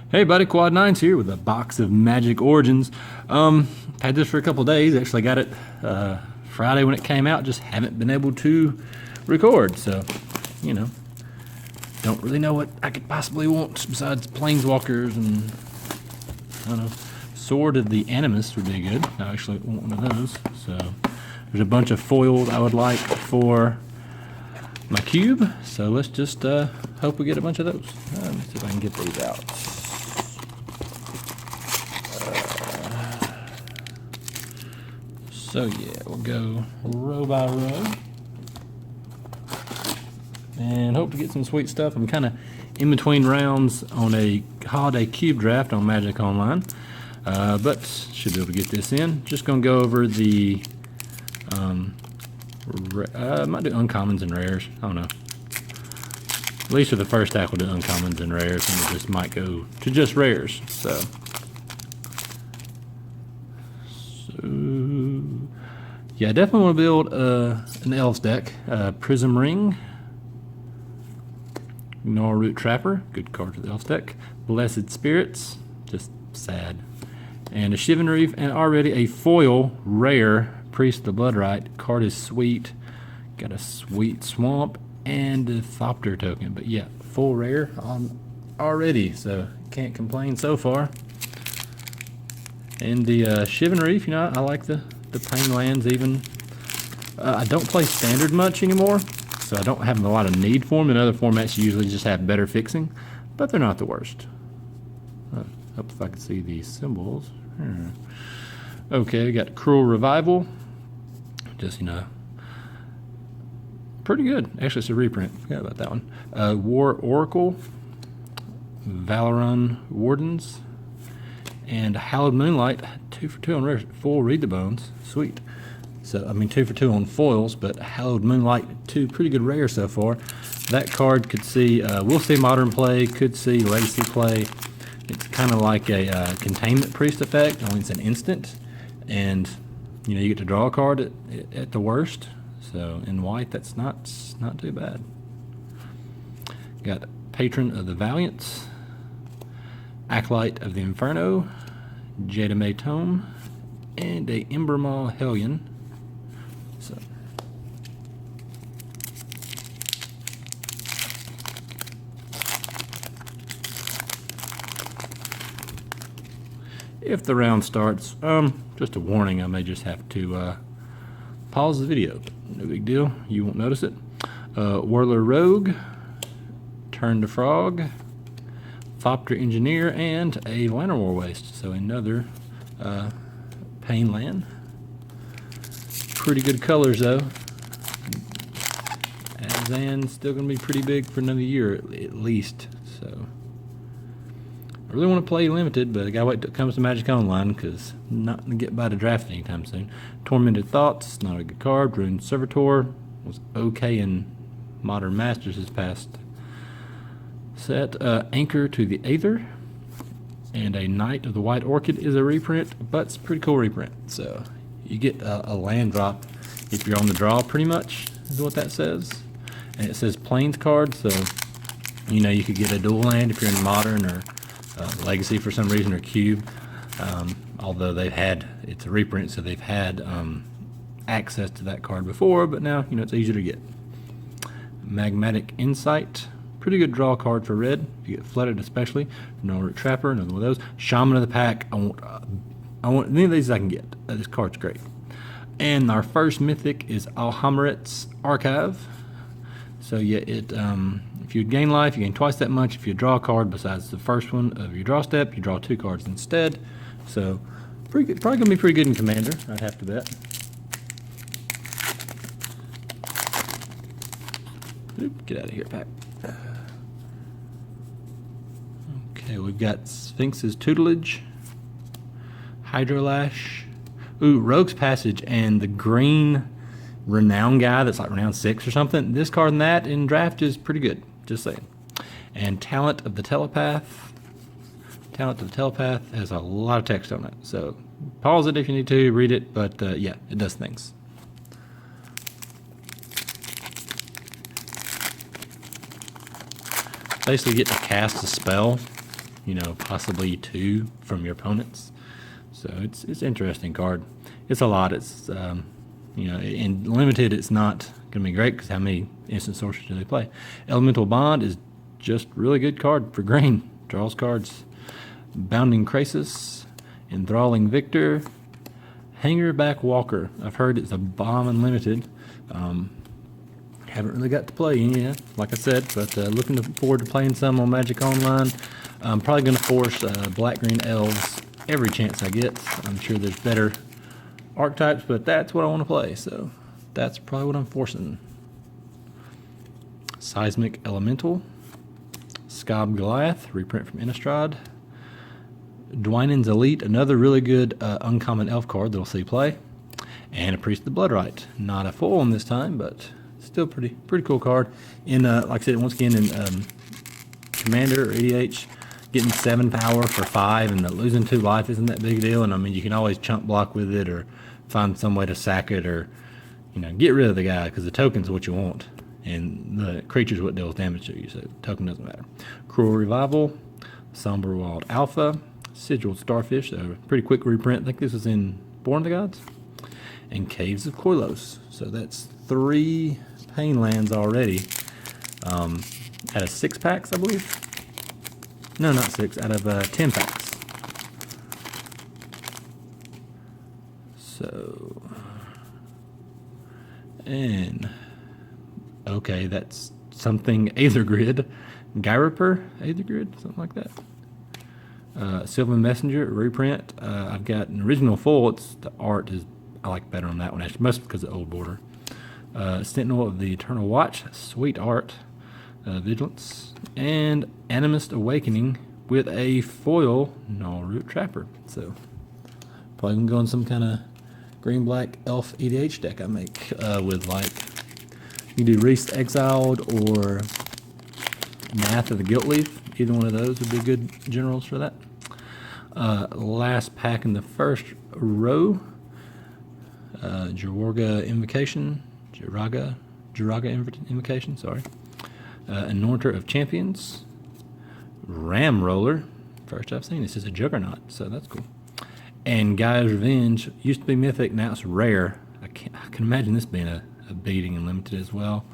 Hey buddy, Quad Nines here with a box of Magic Origins. Had this for a couple days. Actually got it Friday when it came out. Just haven't been able to record. So, you know, don't really know what I could possibly want besides Planeswalkers and, I don't know, Sword of the Animus would be good. I actually want one of those. So, there's a bunch of foils I would like for my cube. So let's just hope we get a bunch of those. Let me see if I can get these out. So yeah, we'll go row by row and hope to get some sweet stuff. I'm kind of in between rounds on a holiday cube draft on Magic Online, but should be able to get this in. Just gonna go over the I might do uncommons and rares. I don't know. At least for the first stack, we'll do uncommons and rares, and we just might go to just rares. So yeah, I definitely want to build an Elves deck. Prism Ring, Gnarroot Trapper, good card for the Elves deck. Blessed Spirits, just sad. And a Shivan Reef, and already a foil rare Priest of the Bloodright. Card is sweet. Got a sweet Swamp and a Thopter token. But yeah, full rare already, so can't complain so far. And the Shivan Reef, you know, I like the Pain lands even. I don't play Standard much anymore, so I don't have a lot of need for them. In other formats, you usually just have better fixing, but they're not the worst. Hope if I can see these symbols. Okay, we got Cruel Revival. Just, you know, pretty good. Actually, it's a reprint. Forgot about that one. War Oracle, Valoran Wardens, and Hallowed Moonlight. 2 for 2 on rares. Full Read the Bones. Sweet. So, I mean, 2 for 2 on foils, but Hallowed Moonlight, 2 pretty good rares so far. That card could see, we'll see Modern play, could see Legacy play. It's kind of like a Containment Priest effect, only it's an instant. And, you know, you get to draw a card at the worst. So, in white, that's not too bad. Got Patron of the Valiant, Acolyte of the Inferno, Jada May Tome, and a Embermaw Hellion. So, if the round starts, just a warning, I may just have to pause the video. No big deal, you won't notice it. Whirler Rogue, Turn to Frog, Thopter Engineer, and a Llanowar Waste. So another Pain land. Pretty good colors though. Azan still gonna be pretty big for another year at least. So I really want to play limited, but I gotta wait till it comes to Magic Online because I'm not gonna get by to draft anytime soon. Tormented Thoughts, not a good card. Ruined Servitor was okay in Modern Masters this past set. Anchor to the Aether, and a Knight of the White Orchid is a reprint, but it's a pretty cool reprint. So you get a land drop if you're on the draw, pretty much is what that says. And it says Plains card, so you know you could get a dual land if you're in Modern or Legacy for some reason, or Cube. Although it's a reprint, so they've had access to that card before, but now you know it's easier to get. Magmatic Insight. Pretty good draw card for red. If you get flooded, especially. Gnarroot Trapper, another one of those. Shaman of the Pack. I want any of these I can get. This card's great. And our first mythic is Alhamret's Archive. So yeah, if you gain life, you gain twice that much. If you draw a card besides the first one of your draw step, you draw 2 cards instead. So pretty good. Probably gonna be pretty good in Commander, I'd have to bet. Oop, get out of here, Pack. Okay, we've got Sphinx's Tutelage, Hydrolash, Rogue's Passage, and the green Renown guy that's like Renown 6 or something. This card and that in draft is pretty good, just saying. And Talent of the Telepath. Talent of the Telepath has a lot of text on it, so pause it if you need to, read it, but yeah, it does things. Basically get to cast a spell you know, possibly 2 from your opponents. So it's an interesting card. It's a lot. It's you know, in limited, it's not going to be great because how many instant sorcerers do they play? Elemental Bond is just really good card for green. Draws cards. Bounding Krasis, Enthralling Victor, Hangerback Walker. I've heard it's a bomb in limited. Haven't really got to play any yet, like I said, but looking forward to playing some on Magic Online. I'm probably going to force black-green elves every chance I get. I'm sure there's better archetypes, but that's what I want to play, so that's probably what I'm forcing. Seismic Elemental, Scob Goliath, reprint from Innistrad, Dwynen's Elite, another really good uncommon elf card that'll see play, and a Priest of the Bloodright. Not a full one this time, but still pretty cool card. In like I said, once again in Commander or EDH, getting 7 power for 5 and losing 2 life isn't that big a deal. And I mean, you can always chump block with it or find some way to sack it, or you know, get rid of the guy because the token's what you want and the creature's what deals damage to you. So token doesn't matter. Cruel Revival, Somber Wild Alpha, Sigiled Starfish, a pretty quick reprint. I think this was in Born of the Gods, and Caves of Koilos. So that's 3 pain lands already. Out of 6 packs, I believe. No, not 6. Out of 10 packs. So, and okay, that's something Aether Grid, Gyroper, Aether Grid, something like that. Sylvan Messenger reprint. I've got an original full. It's the art is I like better on that one actually, mostly because of the old border. Sentinel of the Eternal Watch, sweet art. Vigilance, and Animist Awakening with a foil Gnawroot Trapper. So probably gonna go on some kind of green-black elf EDH deck I make with, like, you can do Reese Exiled or Math of the Guilt Leaf. Either one of those would be good generals for that. Last pack in the first row, Jiraga Invocation, sorry. Anointer of Champions, Ram Roller, first I've seen. This is a Juggernaut, so that's cool. And Gaia's Revenge used to be mythic, now it's rare. I can imagine this being a beating and limited as well.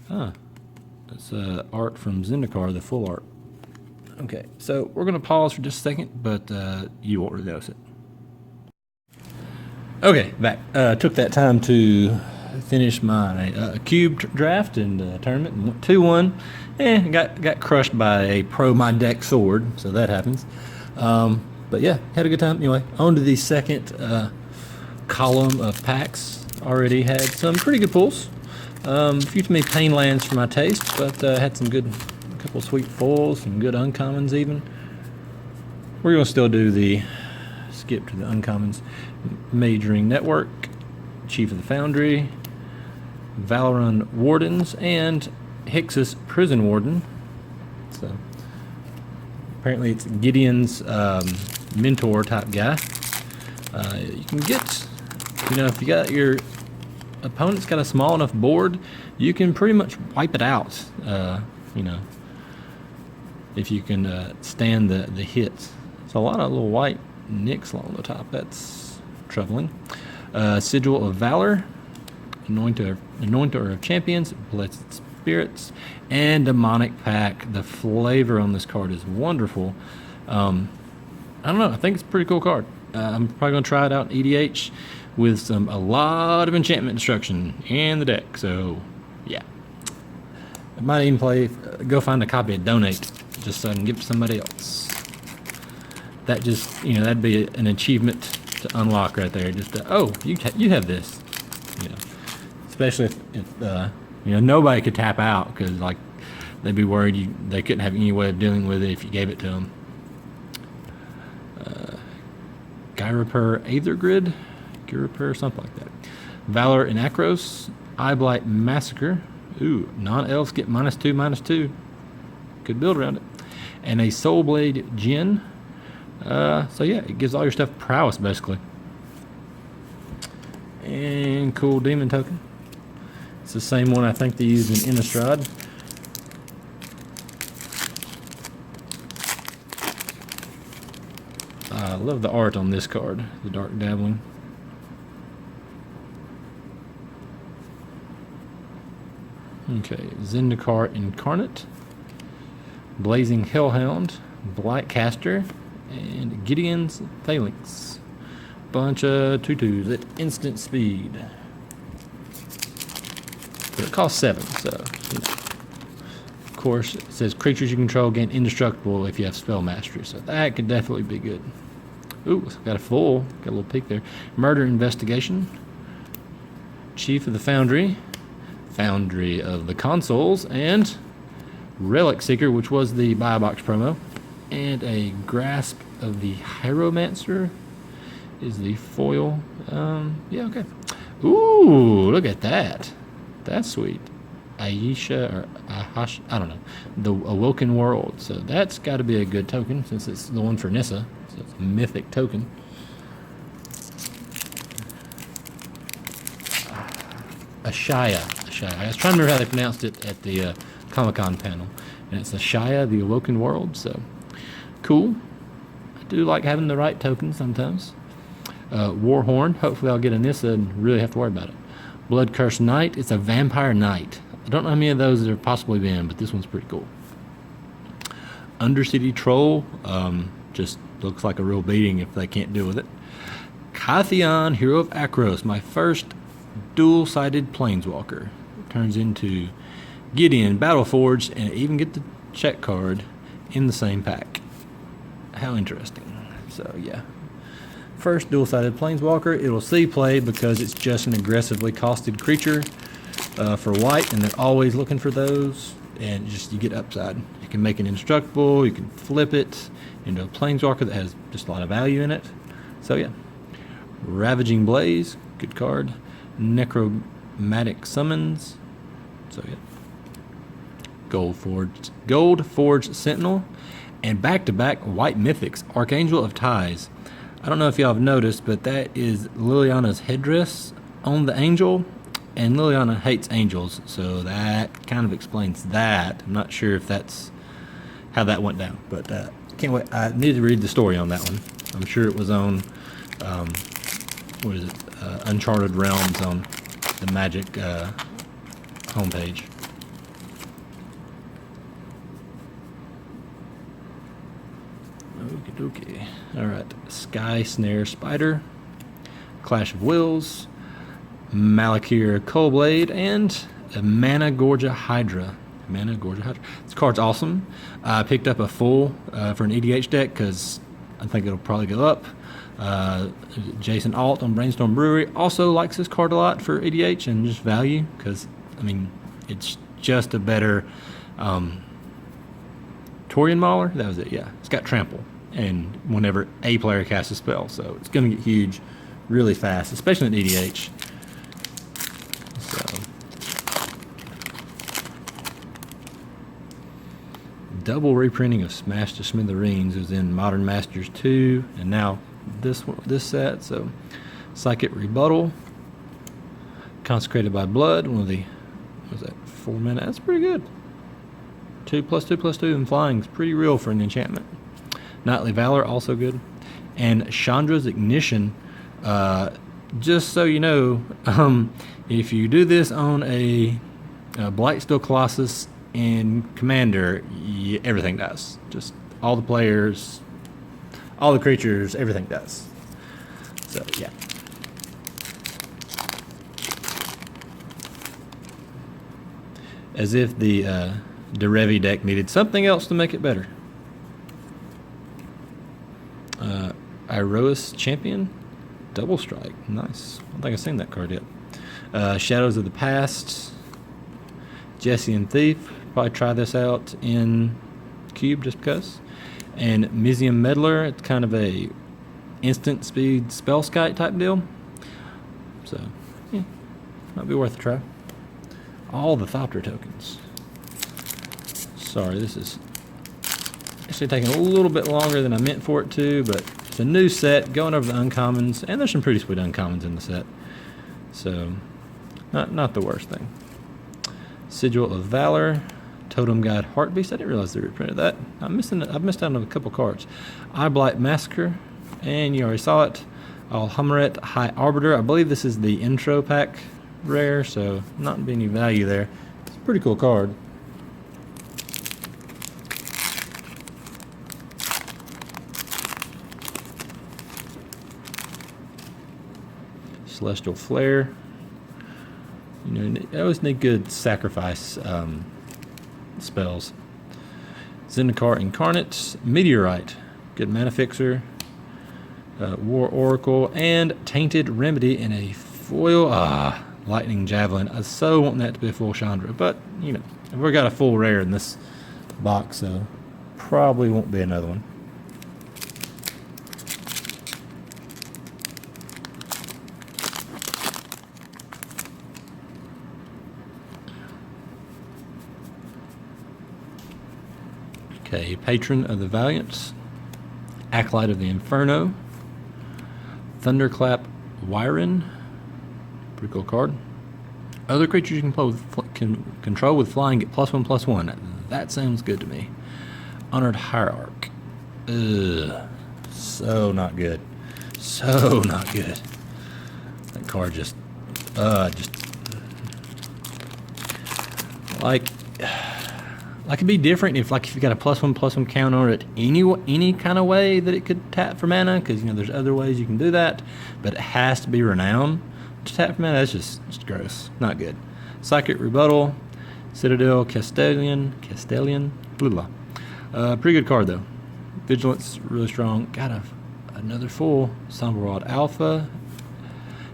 That's art from Zendikar, the full art. Okay, so we're gonna pause for just a second, but you won't really notice it. Okay, back. Took that time to finish my cube draft and tournament and went 2-1. Got crushed by a pro my deck sword, so that happens. But yeah, had a good time. Anyway, on to the second column of packs. Already had some pretty good pulls. A few too many pain lands for my taste, but had some good, a couple sweet foils, some good uncommons even. We're gonna still do the skip to the uncommons. Majoring Network, Chief of the Foundry, Valoran Wardens, and Hixus Prison Warden. So apparently it's Gideon's mentor type guy. You can get, you know, if you got your opponent's got a small enough board, you can pretty much wipe it out. You know, if you can stand the hits. It's a lot of little white nicks along the top. That's troubling. Sigil of Valor, Anointer of Champions, Blessed Spirits, and Demonic Pack. The flavor on this card is wonderful. I don't know. I think it's a pretty cool card. I'm probably going to try it out in EDH with a lot of enchantment destruction in the deck. So, yeah. I might even go find a copy of Donate just so I can give it to somebody else. That just, you know, that'd be an achievement to unlock right there. Just oh, you have this, you know. Especially if you know, nobody could tap out because, like, they'd be worried they couldn't have any way of dealing with it if you gave it to them. Gyroper Aether Grid, Gyroper, something like that. Valor in Akros, Eyeblight Massacre. Ooh, non-elves get -2/-2. Good build around it. And a Soulblade Djinn. So yeah, it gives all your stuff prowess basically. And cool demon token. It's the same one I think they used in Innistrad. I love the art on this card, the Dark Dabbling. Okay, Zendikar Incarnate, Blazing Hellhound, Blightcaster, and Gideon's Phalanx. Bunch of 2/2s at instant speed. But it costs 7, so, you know. Of course, it says creatures you control gain indestructible if you have spell mastery, so that could definitely be good. Ooh, got a full, got a little peek there. Murder Investigation, Chief of the Foundry, Foundry of the Consoles, and Relic Seeker, which was the buy box promo, and a Grasp of the Hieromancer is the foil. Yeah, okay. Ooh, look at that. That's sweet. Aisha or Ahash, I don't know. The Awoken World. So that's got to be a good token since it's the one for Nissa. So it's a mythic token. Ashaya. I was trying to remember how they pronounced it at the Comic-Con panel. And it's Ashaya, the Awoken World. So cool. I do like having the right token sometimes. Warhorn. Hopefully I'll get a Nissa and really have to worry about it. Blood Cursed Knight. It's a Vampire Knight. I don't know how many of those there possibly been, but this one's pretty cool. Undercity Troll. Just looks like a real beating if they can't deal with it. Kytheon, Hero of Akros. My first dual-sided Planeswalker. Turns into Gideon, Battleforged, and even get the check card in the same pack. How interesting. So, yeah. First dual-sided Planeswalker. It'll see play because it's just an aggressively costed creature for white, and they're always looking for those, and just you get upside. You can make it indestructible, you can flip it into a Planeswalker that has just a lot of value in it. So yeah. Ravaging Blaze, good card. Necromantic Summons. So yeah. Gold Forged Sentinel, and back-to-back White Mythics, Archangel of Ties. I don't know if y'all have noticed, but that is Liliana's headdress on the angel, and Liliana hates angels, so that kind of explains that. I'm not sure if that's how that went down, but can't wait. I need to read the story on that one. I'm sure it was on, what is it, Uncharted Realms on the Magic homepage. Okie dokie. Alright. Sky Snare Spider, Clash of Wills, Malakir Coldblade, and a Mana Gorgia Hydra. This card's awesome. I picked up a full for an EDH deck because I think it'll probably go up. Jason Alt on Brainstorm Brewery also likes this card a lot for EDH and just value because, I mean, it's just a better Torian Mauler. That was it, yeah. It's got Trample, and whenever a player casts a spell, so it's going to get huge really fast, especially in EDH. So, double reprinting of Smash to Smithereens was in Modern Masters 2, and now this set. So, Psychic Rebuttal, Consecrated by Blood, one of the, what was that, 4 mana? That's pretty good. 2+2/+2 and flying is pretty real for an enchantment. Knightly Valor, also good. And Chandra's Ignition, just so you know, if you do this on a Blightsteel Colossus in Commander, everything dies. Just all the players, all the creatures, everything dies. So, yeah. As if the Derevi deck needed something else to make it better. Iroas Champion, Double Strike, nice. I don't think I've seen that card yet. Shadows of the Past, Jesse and Thief, probably try this out in Cube just because. And Mizium Meddler, it's kind of a instant speed Spellskite type deal. So, yeah, might be worth a try. All the Thopter tokens. Sorry, this is actually taking a little bit longer than I meant for it to, but it's a new set, going over the uncommons, and there's some pretty sweet uncommons in the set. So, not the worst thing. Sigil of Valor, Totem Guide Heartbeast. I didn't realize they reprinted that. I've missed out on a couple cards. Eyeblight Massacre, And you already saw it. Alhamret High Arbiter. I believe this is the intro pack rare, so not any value there. It's a pretty cool card. Celestial Flare. You know, I always need good sacrifice spells. Zendikar Incarnate, Meteorite, good mana fixer. War Oracle, and Tainted Remedy in a foil. Lightning Javelin. I so want that to be a full Chandra, but you know, we've got a full rare in this box, so probably won't be another one. Okay, Patron of the Valiants, Acolyte of the Inferno, Thunderclap Wyron, pretty cool card. Other creatures you can play with, control with flying get +1/+1. That sounds good to me. Honored Hierarch. Ugh, so not good. So not good. That card just like it'd be different if you got a +1/+1 counter on it any kind of way that it could tap for mana, because you know there's other ways you can do that, but it has to be renowned to tap for mana. That's just gross, not good. Psychic Rebuttal, Citadel Castellan, blah blah. Pretty good card though. Vigilance really strong. Got another full Somber World Alpha.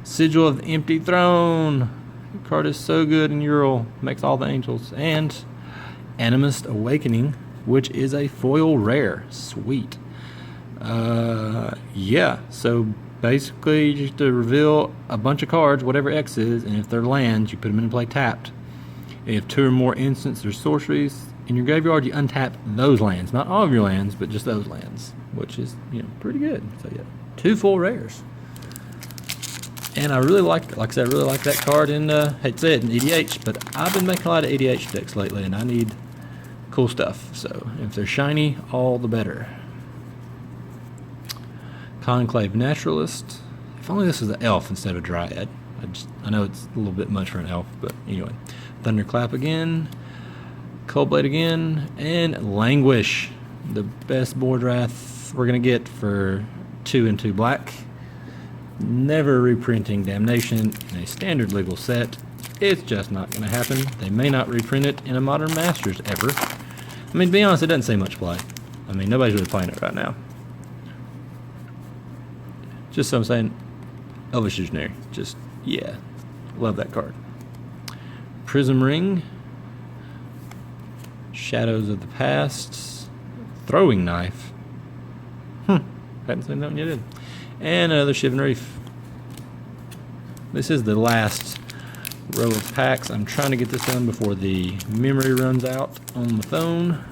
Sigil of the Empty Throne. The card is so good in Ural, makes all the angels. And Animist Awakening, which is a foil rare. Sweet. Yeah, so basically you just have to reveal a bunch of cards, whatever X is, and if they're lands, you put them into play tapped. And if 2 or more instants or sorceries in your graveyard, you untap those lands. Not all of your lands, but just those lands, which is, you know, pretty good. So yeah, 2 full rares. And I really like I said, I really like that card in, hate to say it, in EDH, but I've been making a lot of EDH decks lately, and I need cool stuff. So if they're shiny, all the better. Conclave Naturalist. If only this was an elf instead of a dryad. I know it's a little bit much for an elf, but anyway. Thunderclap again. Coldblade again. And Languish. The best board wrath we're going to get for 2 and 2 black. Never reprinting Damnation in a standard legal set. It's just not going to happen. They may not reprint it in a Modern Masters ever. I mean, to be honest, it doesn't say much play. I mean, nobody's really playing it right now. Just so I'm saying, Elvish Visionary. Just, yeah. Love that card. Prism Ring. Shadows of the Past. Throwing Knife. Hadn't seen that one yet. And another Shivan Reef. This is the last row of packs. I'm trying to get this done before the memory runs out on the phone.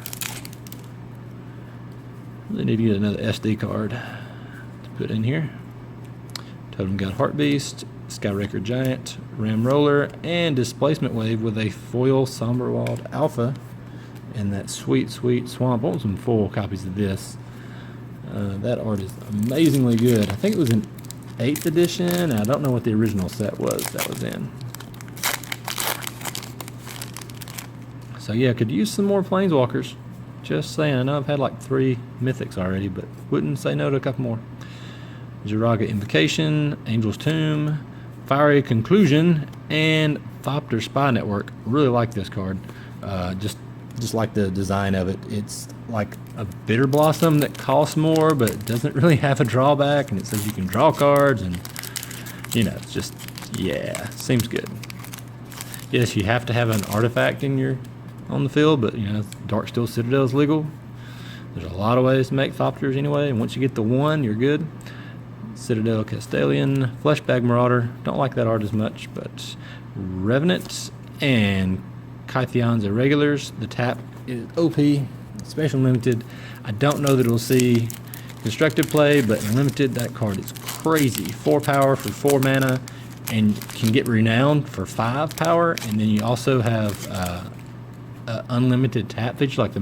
Really need to get another SD card to put in here. Totem God Heartbeast, Skyraker Giant, Ram Roller, and Displacement Wave with a foil Somberwald Alpha and that sweet, sweet Swamp. I want some full copies of this. That art is amazingly good. I think it was in 8th edition. I don't know what the original set was that was in. So yeah, could use some more Planeswalkers. Just saying. I know I've had like 3 Mythics already, but wouldn't say no to a couple more. Jiraga Invocation, Angel's Tomb, Fiery Conclusion, and Thopter Spy Network. Really like this card. Just like the design of it. It's like a Bitter Blossom that costs more, but doesn't really have a drawback, and it says you can draw cards, and you know, it's just, yeah, seems good. Yes, you have to have an artifact on the field, but you know, Darksteel Citadel is legal. There's a lot of ways to make Thopters anyway, and once you get the one, you're good. Citadel Castellan, Fleshbag Marauder, don't like that art as much, but Revenant and Kytheon's Irregulars. The tap is OP, special limited. I don't know that it'll see constructed play, but in limited, that card is crazy. 4 power for 4 mana, and can get renowned for 5 power, and then you also have unlimited tap feature. Like the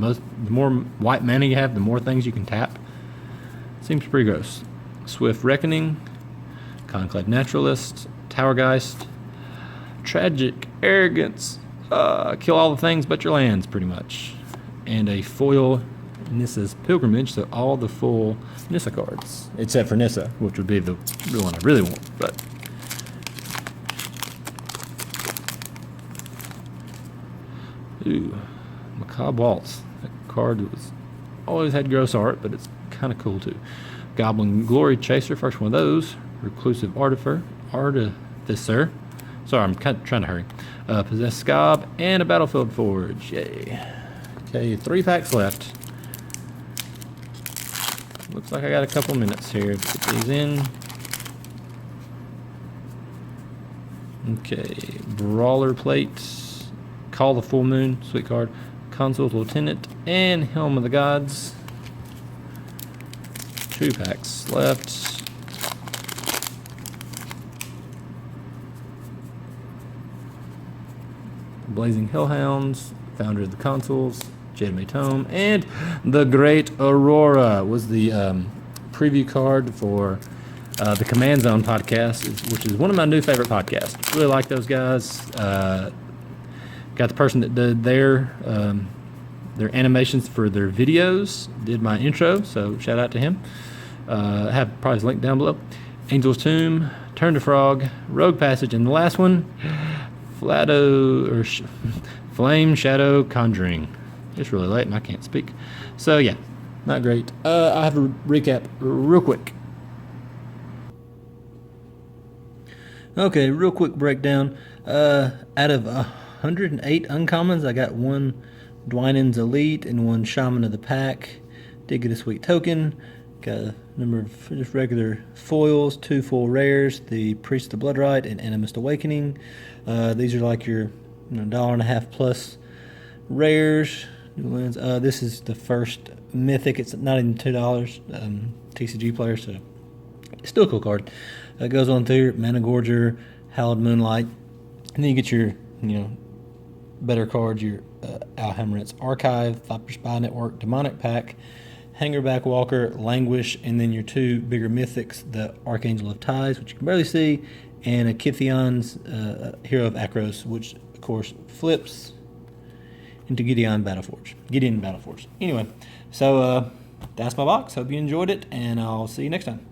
more white mana you have, the more things you can tap. Seems pretty gross. Swift Reckoning, Conclave Naturalist, Towergeist, Tragic Arrogance, kill all the things but your lands, pretty much. And a foil Nissa's Pilgrimage, so all the full Nissa cards, except for Nissa, which would be the one I really want. But ooh, Macabre Waltz. That card was always had gross art, but it's kind of cool too. Goblin Glory Chaser, first one of those. Reclusive Artificer. Sorry, I'm kind of trying to hurry. Possessed Scob and a Battlefield Forge. Yay. Okay, 3 packs left. Looks like I got a couple minutes here to get these in. Okay, Brawler Plate, Call the Full Moon, sweet card, Consul's Lieutenant, and Helm of the Gods. 2 packs left. Blazing Hellhounds, Founder of the Consuls, Jade Tome, and the Great Aurora was the preview card for the Command Zone podcast, which is one of my new favorite podcasts. Really like those guys. Got the person that did their animations for their videos, did my intro, so shout out to him. I have probably his link down below. Angel's Tomb, Turn to Frog, Rogue Passage, and the last one, Flame Shadow Conjuring. It's really late and I can't speak. So yeah, not great. I have a recap real quick. Okay, real quick breakdown. Out of 108 uncommons, I got 1 Dwynen's Elite and 1 Shaman of the Pack. Did get a sweet token. Got a number of just regular foils, 2 full rares, the Priest of the Bloodrite and Animist Awakening. These are like your $1.50 plus rares. This is the first mythic. It's not even $2. TCG player, so it's still a cool card. It goes on through Mana Gorger, Hallowed Moonlight, and then you get your better cards. Your Alhamret's Archive, Viper Spy Network, Demonic Pack, Hangerback Walker, Languish, and then your 2 bigger mythics, the Archangel of Ties, which you can barely see, and a Kithion's Hero of Akros, which of course flips into Gideon Battleforge. Anyway, so that's my box. Hope you enjoyed it, and I'll see you next time.